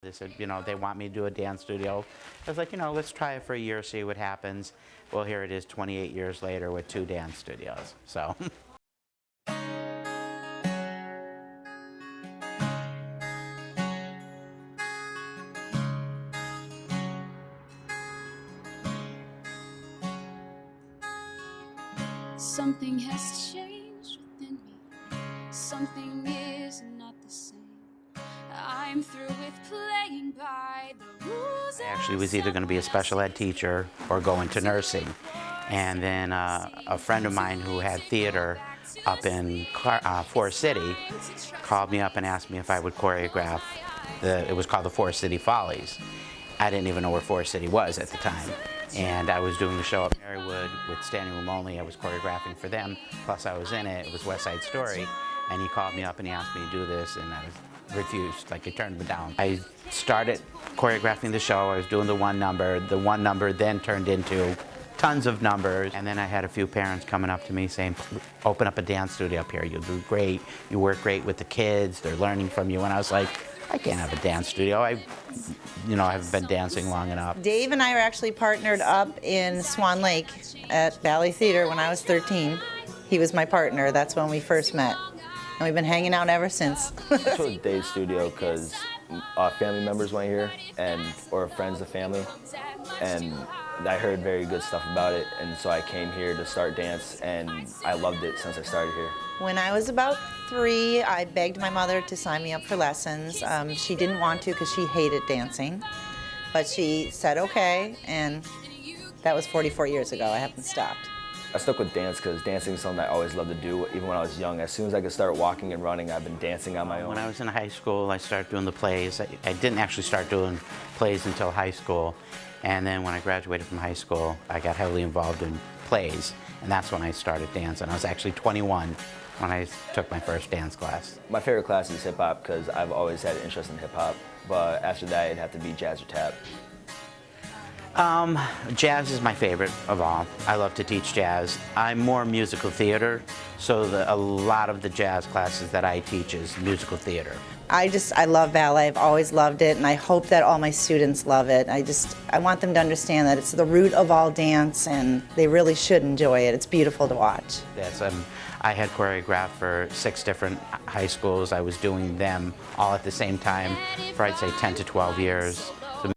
They said, you know, they want me to do a dance studio. I was like, you know, let's try it for a year, see what happens. Well, here it is 28 years later with 2 dance studios, so. Something has changed within me. Something is not the same. I'm through with playing by the rules. I actually was either going to be a special ed teacher or go into nursing. And then a friend of mine who had theater up in Forest City called me up and asked me if I would choreograph it was called the Forest City Follies. I didn't even know where Forest City was at the time. And I was doing the show at Marywood with Standing Room Only. I was choreographing for them, plus I was in it. It was West Side Story. And he called me up and he asked me to do this, and I refused, like I turned me down. I started choreographing the show. I was doing the one number. The one number then turned into tons of numbers. And then I had a few parents coming up to me saying, open up a dance studio up here. You'll do great. You work great with the kids. They're learning from you. And I was like, I can't have a dance studio. I haven't been dancing long enough. Dave and I were actually partnered up in Swan Lake at Valley Theater when I was 13. He was my partner. That's when we first met. And we've been hanging out ever since. I chose Dave's studio because family members went here, or friends of family, and I heard very good stuff about it, and so I came here to start dance, and I loved it since I started here. When I was about 3, I begged my mother to sign me up for lessons. She didn't want to because she hated dancing, but she said okay, and that was 44 years ago. I haven't stopped. I stuck with dance because dancing is something I always loved to do, even when I was young. As soon as I could start walking and running, I've been dancing on my own. When I was in high school, I started doing the plays. I didn't actually start doing plays until high school. And then when I graduated from high school, I got heavily involved in plays. And that's when I started dancing. I was actually 21 when I took my first dance class. My favorite class is hip hop because I've always had an interest in hip hop. But after that, it'd have to be jazz or tap. Jazz is my favorite of all. I love to teach jazz. I'm more musical theater, so a lot of the jazz classes that I teach is musical theater. I love ballet. I've always loved it, and I hope that all my students love it. I want them to understand that it's the root of all dance, and they really should enjoy it. It's beautiful to watch. Yes, I had choreographed for 6 different high schools. I was doing them all at the same time for, I'd say, 10 to 12 years.